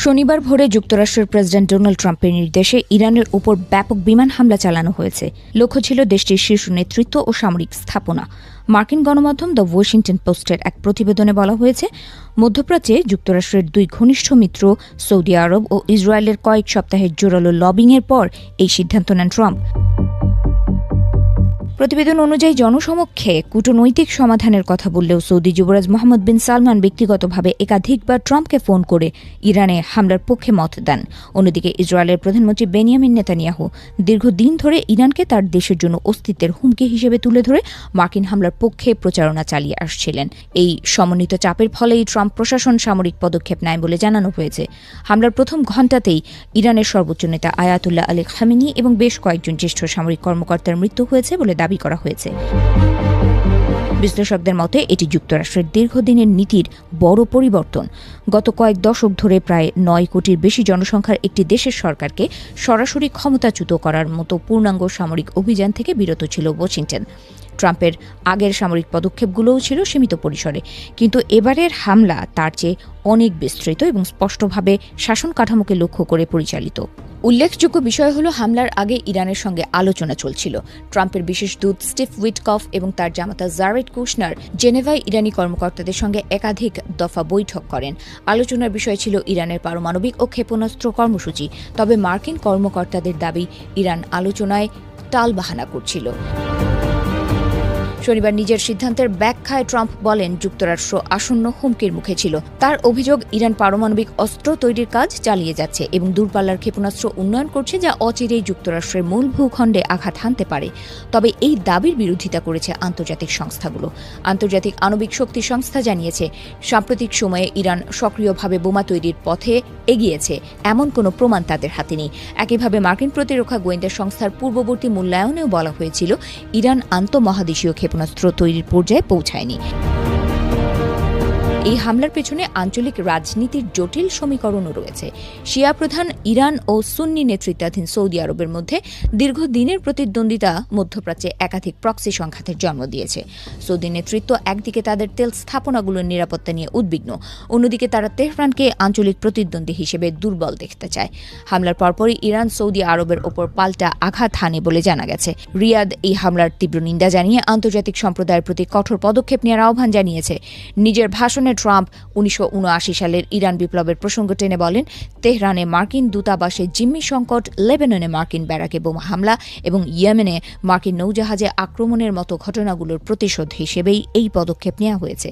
শনিবার ভোরে যুক্তরাষ্ট্রের প্রেসিডেন্ট ডোনাল্ড ট্রাম্পের নির্দেশে ইরানের উপর ব্যাপক বিমান হামলা চালানো হয়েছে। লক্ষ্য ছিল দেশটির শীর্ষ নেতৃত্ব ও সামরিক স্থাপনা। মার্কিন গণমাধ্যম দ্য ওয়াশিংটন পোস্টের এক প্রতিবেদনে বলা হয়েছে, মধ্যপ্রাচ্যে যুক্তরাষ্ট্রের দুই ঘনিষ্ঠ মিত্র সৌদি আরব ও ইসরায়েলের কয়েক সপ্তাহের জোরালো লবিংয়ের পর এই সিদ্ধান্ত নেন ট্রাম্প। প্রতিবেদন অনুযায়ী জনসমক্ষে কূটনৈতিক সমাধানের কথা বললেও সৌদি যুবরাজ মোহাম্মদ বিন সালমান ব্যক্তিগতভাবে একাধিকবার ট্রাম্পকে ফোন করে ইরানে হামলার পক্ষে মত দেন। অন্যদিকে ইসরায়েলের প্রধানমন্ত্রী বেনিয়ামিন নেতানিয়াহু দীর্ঘদিন ধরে ইরানকে তার দেশের জন্য অস্তিত্বের হুমকি হিসেবে তুলে ধরে মার্কিন হামলার পক্ষে প্রচারণা চালিয়ে আসছিলেন। এই সমন্বিত চাপের ফলেই ট্রাম্প প্রশাসন সামরিক পদক্ষেপ নেয় বলে জানানো হয়েছে। হামলার প্রথম ঘণ্টাতেই ইরানের সর্বোচ্চ নেতা আয়াতুল্লাহ আলী খামেনি এবং বেশ কয়েকজন জ্যেষ্ঠ সামরিক কর্মকর্তার মৃত্যু হয়েছে বলে দাবি করা হয়েছে। বিশ্লেষকদের মতে এটি যুক্তরাষ্ট্রের দীর্ঘদিনের নীতির বড় পরিবর্তন। গত কয়েক দশক ধরে প্রায় ৯ কোটির বেশি জনসংখ্যার একটি দেশের সরকারকে সরাসরি ক্ষমতাচ্যুত করার মতো পূর্ণাঙ্গ সামরিক অভিযান থেকে বিরত ছিল ওয়াশিংটন। ট্রাম্পের আগের সামরিক পদক্ষেপগুলোও ছিল সীমিত পরিসরে, কিন্তু এবারের হামলা তার চেয়ে অনেক বিস্তৃত এবং স্পষ্টভাবে শাসন কাঠামোকে লক্ষ্য করে পরিচালিত। উল্লেখযোগ্য বিষয় হল, হামলার আগে ইরানের সঙ্গে আলোচনা চলছিল। ট্রাম্পের বিশেষ দূত স্টিভ উইটকফ এবং তার জামাতা জারেড কুশনার জেনেভায় ইরানি কর্মকর্তাদের সঙ্গে একাধিক দফা বৈঠক করেন। আলোচনার বিষয় ছিল ইরানের পারমাণবিক ও ক্ষেপণাস্ত্র কর্মসূচি। তবে মার্কিন কর্মকর্তাদের দাবি, ইরান আলোচনায় টালবাহানা করছিল। শনিবার নিজের সিদ্ধান্তের ব্যাখ্যায় ট্রাম্প বলেন, যুক্তরাষ্ট্র আসন্ন হুমকির মুখে ছিল। তার অভিযোগ, ইরান পারমাণবিক অস্ত্র তৈরির কাজ চালিয়ে যাচ্ছে এবং দূরপাল্লার ক্ষেপণাস্ত্র উন্নয়ন করছে, যা অচিরেই যুক্তরাষ্ট্রের মূল ভূখণ্ডে আঘাত হানতে পারে। তবে এই দাবির বিরোধিতা করেছে আন্তর্জাতিক সংস্থাগুলো। আন্তর্জাতিক আণবিক শক্তি সংস্থা জানিয়েছে, সাম্প্রতিক সময়ে ইরান সক্রিয়ভাবে বোমা তৈরির পথে এগিয়েছে এমন কোনো প্রমাণ তাদের হাতে নেই। একইভাবে মার্কিন প্রতিরক্ষা গোয়েন্দা সংস্থার পূর্ববর্তী মূল্যায়নেও বলা হয়েছিল, ইরান আন্তঃমহাদেশীয় ক্ষেপণাস্ত্র তৈরির পর্যায়ে পৌঁছায়নি। এই হামলার পেছনে আঞ্চলিক রাজনীতির জটিল সমীকরণও রয়েছে। শিয়া প্রধান ইরান ও সুন্নি নেতৃত্বাধীন সৌদি আরবের মধ্যে দীর্ঘদিনের প্রতিদ্বন্দ্বিতা মধ্যপ্রাচ্যে একাধিক প্রক্সি সংঘাতের জন্ম দিয়েছে। সৌদি নেতৃত্ব একদিকে তাদের তেল স্থাপনাগুলোর নিরাপত্তা নিয়ে উদ্বিগ্ন, অন্যদিকে তারা তেহরানকে আঞ্চলিক প্রতিদ্বন্দ্বী হিসেবে দুর্বল দেখতে চায়। হামলার পরপরই ইরান সৌদি আরবের ওপর পাল্টা আঘাত হানে বলে জানা গেছে। রিয়াদ এই হামলার তীব্র নিন্দা জানিয়ে আন্তর্জাতিক সম্প্রদায়ের প্রতি কঠোর পদক্ষেপ নেওয়ার আহ্বান জানিয়েছে। নিজের ভাষণে ট্রাম্প ১৯৭৯ সালের ইরান বিপ্লবের প্রসঙ্গ টেনে বলেন, তেহরানে মার্কিন দূতাবাসে জিম্মি সংকট, লেবাননে মার্কিন ব্যারাকে বোমা হামলা এবং ইয়েমেনে মার্কিন নৌজাহাজে আক্রমণের মতো ঘটনাগুলোর প্রতিশোধ হিসেবেই এই পদক্ষেপ নেওয়া হয়েছে।